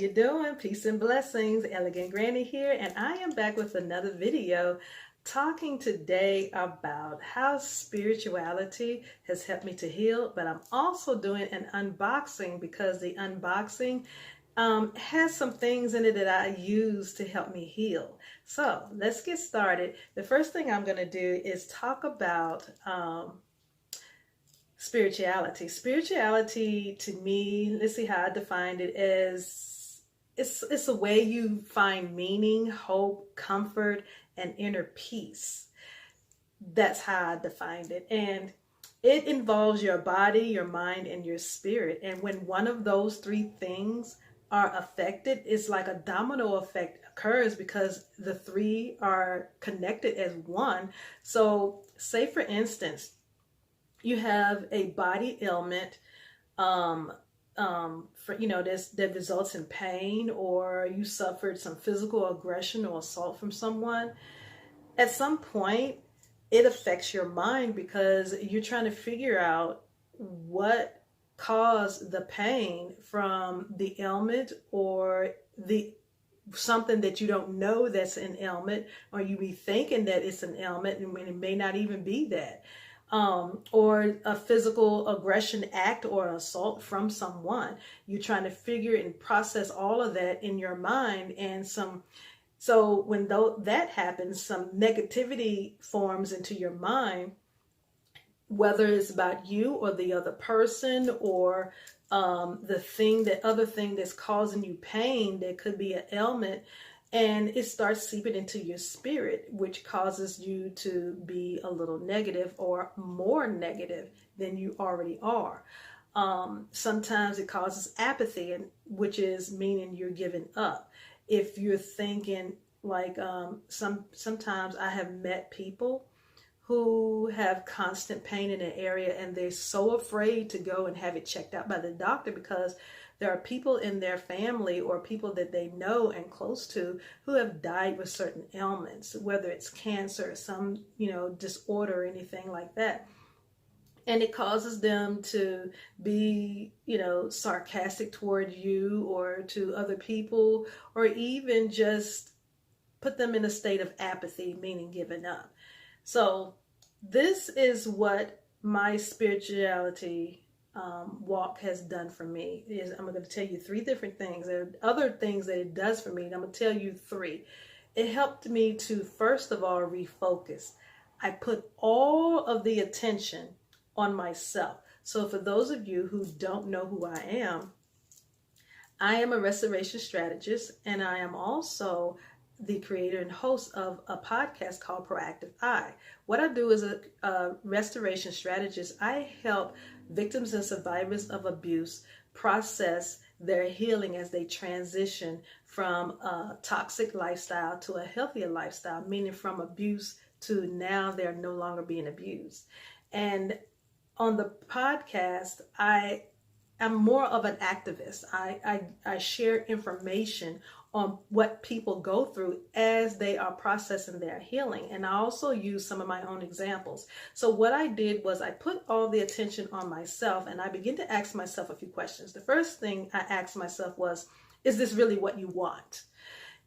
you doing? Peace and blessings. Elegant Granny here, and I am back with another video talking today about how spirituality has helped me to heal, but I'm also doing an unboxing because the unboxing has some things in it that I use to help me heal. So let's get started. The first thing I'm going to do is talk about spirituality. Spirituality to me, let's see how I defined it, as it's a way you find meaning, hope, comfort, and inner peace. That's how I defined it. And it involves your body, your mind, and your spirit. And when one of those three things are affected, it's like a domino effect occurs because the three are connected as one. So say for instance, you have a body ailment that results in pain, or you suffered some physical aggression or assault from someone. At some point, it affects your mind because you're trying to figure out what caused the pain from the ailment, or something that you don't know that's an ailment, or you be thinking that it's an ailment and when it may not even be that. Or a physical aggression act or an assault from someone. You're trying to figure and process all of that in your mind, and so when that happens, some negativity forms into your mind, whether it's about you or the other person, or the other thing that's causing you pain. That could be an ailment, and it starts seeping into your spirit, which causes you to be a little negative or more negative than you already are. Sometimes it causes apathy, which is meaning you're giving up. If you're thinking like sometimes I have met people who have constant pain in an area, and they're so afraid to go and have it checked out by the doctor because there are people in their family or people that they know and close to who have died with certain ailments, whether it's cancer, some, disorder or anything like that. And it causes them to be, sarcastic toward you or to other people, or even just put them in a state of apathy, meaning giving up. So this is what my spirituality walk has done for me. I'm going to tell you three different things. There are other things that it does for me, and I'm going to tell you three. It helped me to, first of all, refocus. I put all of the attention on myself. So for those of you who don't know who I am a restoration strategist, and I am also the creator and host of a podcast called Proactive I. What I do as a restoration strategist, I help victims and survivors of abuse process their healing as they transition from a toxic lifestyle to a healthier lifestyle, meaning from abuse to now they're no longer being abused. And on the podcast, I'm more of an activist. I share information on what people go through as they are processing their healing. And I also use some of my own examples. So what I did was I put all the attention on myself, and I began to ask myself a few questions. The first thing I asked myself was, is this really what you want?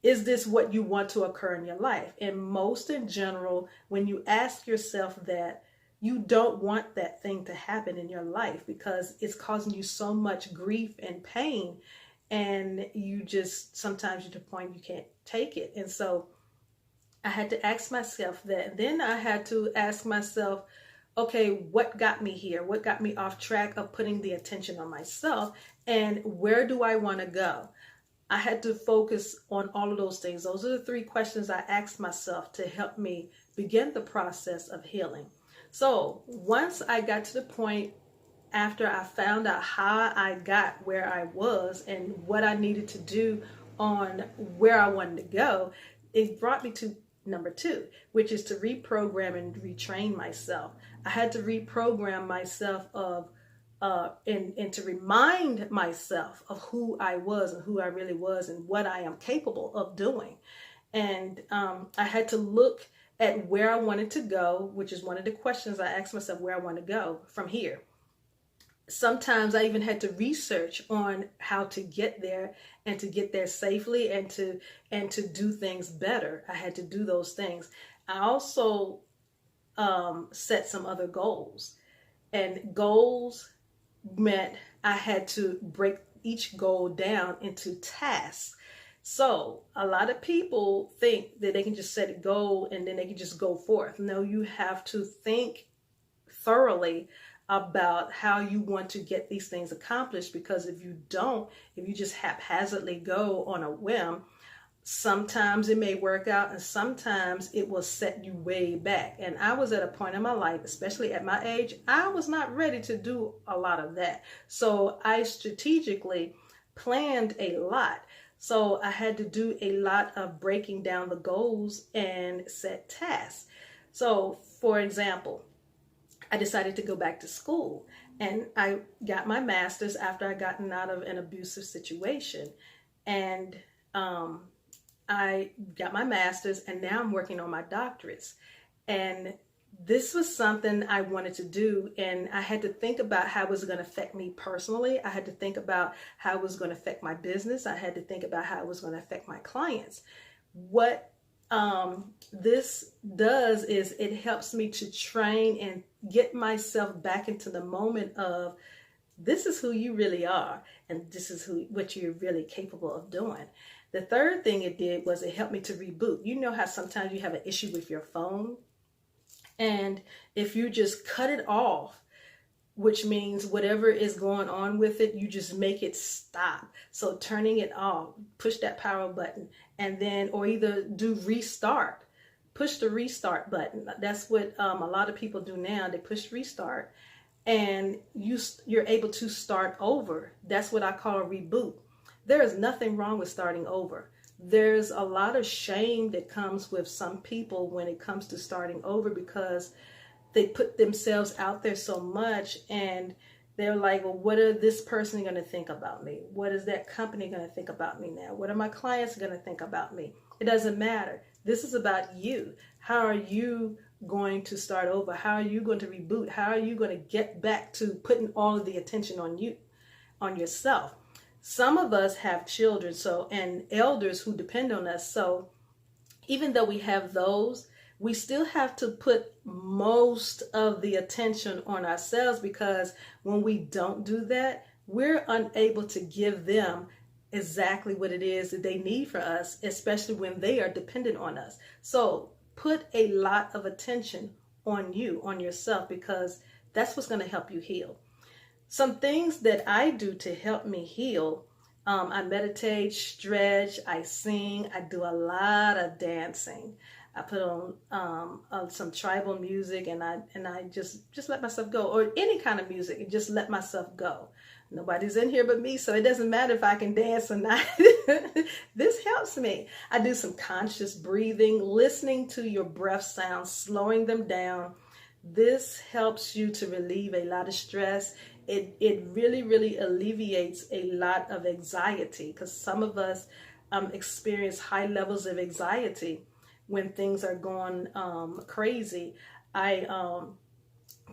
Is this what you want to occur in your life? And most in general, when you ask yourself that, you don't want that thing to happen in your life because it's causing you so much grief and pain. And you just, sometimes you're to the point you can't take it. And so I had to ask myself that. Then I had to ask myself, okay, what got me here? What got me off track of putting the attention on myself? And where do I want to go? I had to focus on all of those things. Those are the three questions I asked myself to help me begin the process of healing. So once I got to the point, after I found out how I got where I was and what I needed to do on where I wanted to go, it brought me to number two, which is to reprogram and retrain myself. I had to reprogram myself and to remind myself of who I was and who I really was and what I am capable of doing. And I had to look at where I wanted to go, which is one of the questions I asked myself, where I want to go from here. Sometimes I even had to research on how to get there and to get there safely and to do things better. I had to do those things. I also set some other goals, and goals meant I had to break each goal down into tasks. So a lot of people think that they can just set a goal and then they can just go forth. No, you have to think thoroughly about how you want to get these things accomplished, because if you don't, if you just haphazardly go on a whim, sometimes it may work out and sometimes it will set you way back. And I was at a point in my life, especially at my age, I was not ready to do a lot of that. So I strategically planned a lot. So I had to do a lot of breaking down the goals and set tasks. So for example, I decided to go back to school, and I got my master's after I gotten out of an abusive situation. And I got my master's, and now I'm working on my doctorates. And this was something I wanted to do, and I had to think about how it was going to affect me personally. I had to think about how it was going to affect my business. I had to think about how it was going to affect my clients. What this does is it helps me to train and get myself back into the moment of, this is who you really are, and this is what you're really capable of doing. The third thing it did was it helped me to reboot. You know how sometimes you have an issue with your phone, and if you just cut it off, which means whatever is going on with it, you just make it stop. So turning it off, push that power button, and then, or either do restart, push the restart button. That's what a lot of people do now. They push restart, and you're able to start over. That's what I call a reboot. There is nothing wrong with starting over. There's a lot of shame that comes with some people when it comes to starting over, because they put themselves out there so much, and they're like, well, what are this person going to think about me? What is that company going to think about me now? What are my clients going to think about me? It doesn't matter. This is about you. How are you going to start over? How are you going to reboot? How are you going to get back to putting all of the attention on you, on yourself? Some of us have children, and elders who depend on us. So even though we have those, we still have to put most of the attention on ourselves, because when we don't do that, we're unable to give them exactly what it is that they need from us, especially when they are dependent on us. So put a lot of attention on you, on yourself, because that's what's going to help you heal. Some things that I do to help me heal, I meditate, stretch, I sing, I do a lot of dancing. I put on some tribal music, and I just let myself go, or any kind of music, and just let myself go. Nobody's in here but me, so it doesn't matter if I can dance or not. This helps me. I do some conscious breathing, listening to your breath sounds, slowing them down. This helps you to relieve a lot of stress. It really, really alleviates a lot of anxiety, because some of us experience high levels of anxiety when things are going crazy. I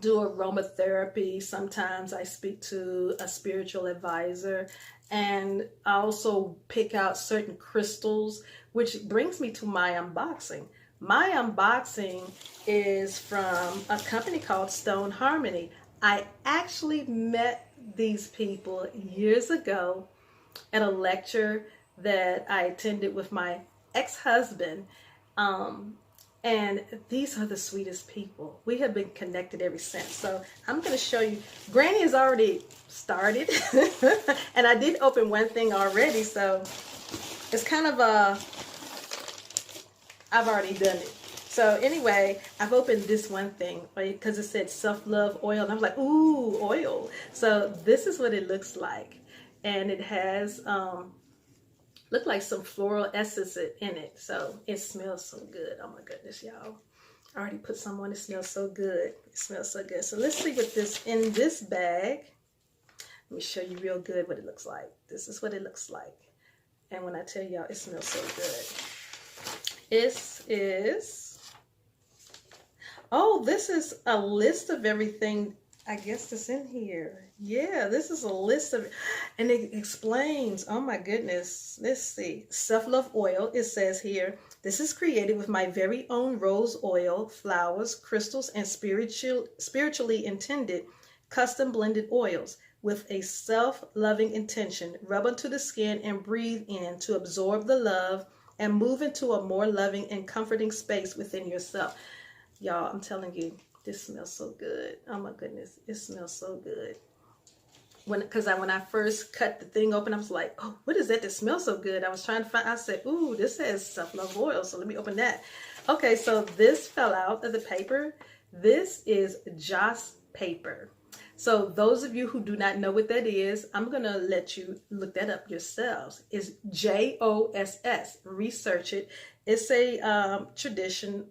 do aromatherapy. Sometimes I speak to a spiritual advisor, and I also pick out certain crystals, which brings me to my unboxing. My unboxing is from a company called Stone Harmony. I actually met these people years ago at a lecture that I attended with my ex-husband. And these are the sweetest people. We have been connected ever since. So I'm going to show you. Granny has already started. And I did open one thing already. So it's kind of I've already done it. So anyway, I've opened this one thing because it said self-love oil. And I was like, ooh, oil. So this is what it looks like. And it has look like some floral essence in it. So it smells so good. Oh my goodness, y'all. I already put some on. It smells so good. It smells so good. So let's see what this in this bag. Let me show you real good what it looks like. This is what it looks like. And when I tell y'all, it smells so good. This is, oh, this is a list of everything I guess it's in here. Yeah, this is a list of, and it explains, oh my goodness. Let's see. Self-love oil, it says here, this is created with my very own rose oil, flowers, crystals, and spiritually intended custom blended oils with a self-loving intention. Rub onto the skin and breathe in to absorb the love and move into a more loving and comforting space within yourself. Y'all, I'm telling you, this smells so good. Oh my goodness, it smells so good. When I first cut the thing open, I was like, oh, what is that smells so good? I was trying to find, I said, ooh, this says self-love oil, so let me open that. Okay, so this fell out of the paper. This is Joss paper. So those of you who do not know what that is, I'm going to let you look that up yourselves. It's JOSS. Research it. It's a tradition,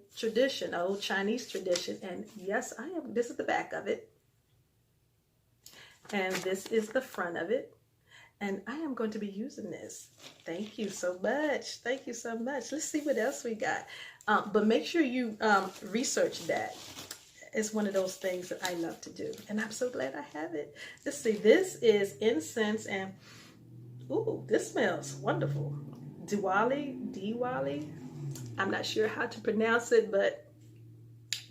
old Chinese tradition. And yes, this is the back of it. And this is the front of it. And I am going to be using this. Thank you so much. Thank you so much. Let's see what else we got. But make sure you research that. It's one of those things that I love to do. And I'm so glad I have it. Let's see. This is incense. And, ooh, this smells wonderful. Diwali. I'm not sure how to pronounce it, but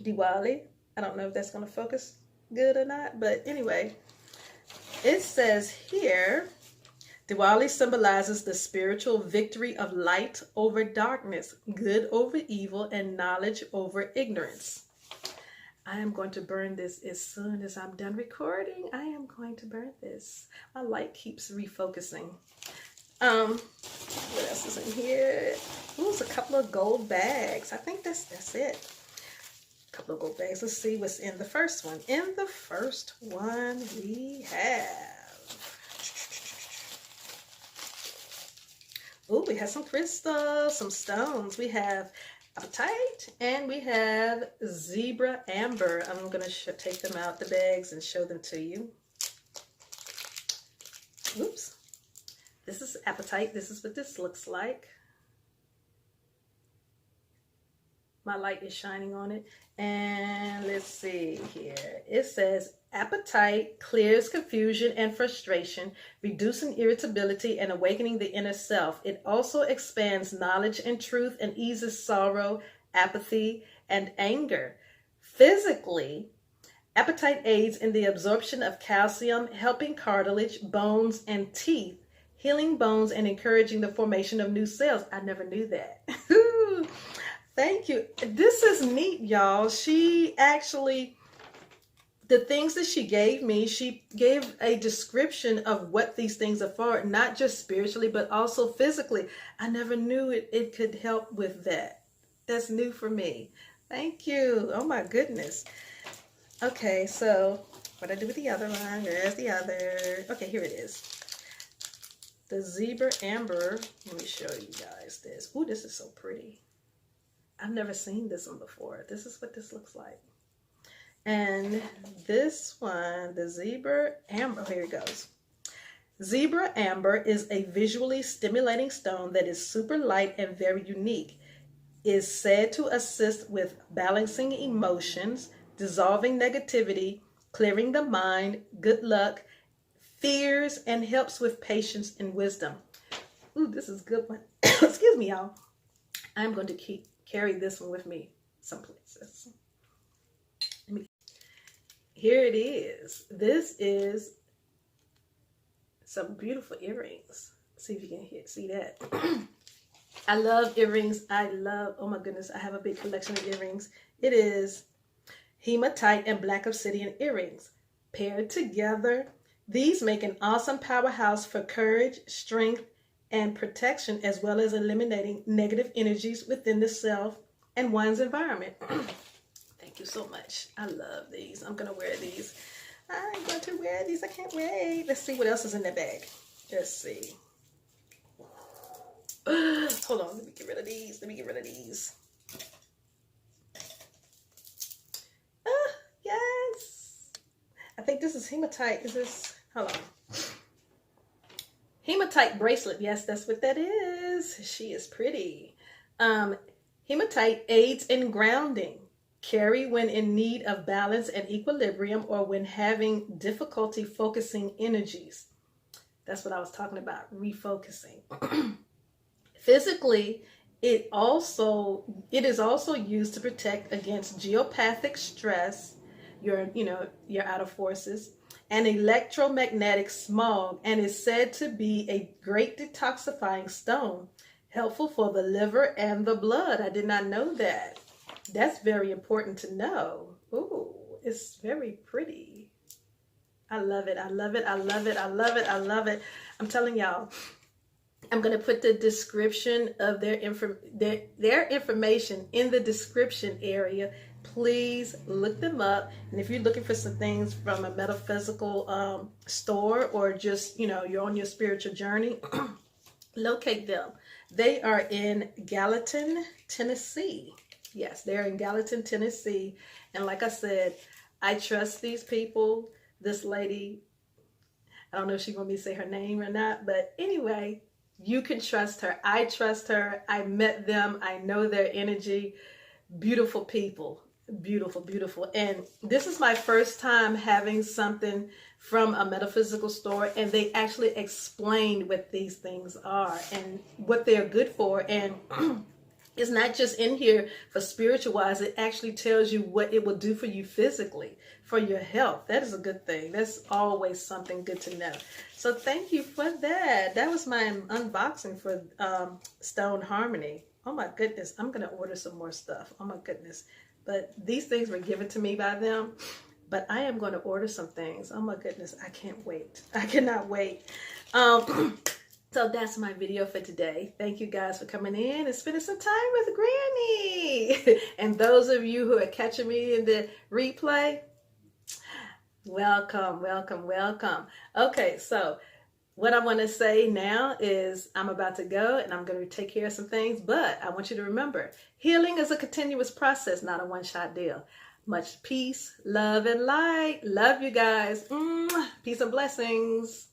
Diwali. I don't know if that's going to focus good or not. But anyway, it says here, Diwali symbolizes the spiritual victory of light over darkness, good over evil, and knowledge over ignorance. I am going to burn this as soon as I'm done recording. I am going to burn this. My light keeps refocusing. What else is in here? Ooh, it's a couple of gold bags. I think that's it. A couple of gold bags. Let's see what's in the first one. In the first one, we have... Ooh, we have some crystals, some stones. We have apatite, and we have zebra amber. I'm going to take them out the bags and show them to you. Oops. This is apatite. This is what this looks like. My light is shining on it. And let's see here. It says apatite clears confusion and frustration, reducing irritability and awakening the inner self. It also expands knowledge and truth and eases sorrow, apathy, and anger. Physically, apatite aids in the absorption of calcium, helping cartilage, bones, and teeth, healing bones, and encouraging the formation of new cells. I never knew that. Thank you. This is neat, y'all. She actually, the things that she gave me, she gave a description of what these things are for, not just spiritually, but also physically. I never knew it could help with that. That's new for me. Thank you. Oh my goodness. Okay, so what I do with the other one? Where's the other? Okay, here it is. The zebra amber. Let me show you guys this. Ooh, this is so pretty. I've never seen this one before. This is what this looks like. And this one, the zebra amber, here it goes. Zebra amber is a visually stimulating stone that is super light and very unique. Is said to assist with balancing emotions, dissolving negativity, clearing the mind, good luck, fears, and helps with patience and wisdom. Ooh, this is a good one. Excuse me, y'all. I'm going to carry this one with me some places. Here it is. This is some beautiful earrings. See if you can see that. I love earrings. Oh my goodness, I have a big collection of earrings. It is hematite and black obsidian earrings. Paired together, these make an awesome powerhouse for courage, strength, and protection, as well as eliminating negative energies within the self and one's environment. Thank you so much. I love these. I'm going to wear these. I'm going to wear these. I can't wait. Let's see what else is in the bag. Let's see. Hold on. Let me get rid of these. Yes. I think this is hematite. Is this? Hold on. Hematite bracelet. Yes, that's what that is. She is pretty. Hematite aids in grounding, carry when in need of balance and equilibrium, or when having difficulty focusing energies. That's what I was talking about, refocusing. Physically, it is also used to protect against geopathic stress, your outer forces, and electromagnetic smog, and is said to be a great detoxifying stone, helpful for the liver and the blood. I did not know that. That's very important to know. Ooh, it's very pretty. I love it. I love it. I love it. I love it. I love it. I'm telling y'all, I'm going to put the description of their information in the description area. Please look them up. And if you're looking for some things from a metaphysical store, or just, you're on your spiritual journey, locate them. They are in Gallatin, Tennessee. Yes, they're in Gallatin, Tennessee. And like I said, I trust these people. This lady, I don't know if she's going to say her name or not, but anyway, you can trust her. I trust her. I met them. I know their energy. Beautiful people. Beautiful, beautiful. And this is my first time having something from a metaphysical store, and they actually explained what these things are and what they're good for. And it's not just in here for spiritual wise. It actually tells you what it will do for you physically, for your health. That is a good thing. That's always something good to know. So thank you for that. That was my unboxing for Stone Harmony. Oh my goodness. I'm going to order some more stuff. Oh my goodness. But these things were given to me by them. But I am going to order some things. Oh my goodness. I can't wait. I cannot wait. So that's my video for today. Thank you guys for coming in and spending some time with Granny. And those of you who are catching me in the replay, welcome, welcome, welcome. Okay, so what I want to say now is I'm about to go and I'm going to take care of some things, but I want you to remember, healing is a continuous process, not a one-shot deal. Much peace, love, and light. Love you guys. Peace and blessings.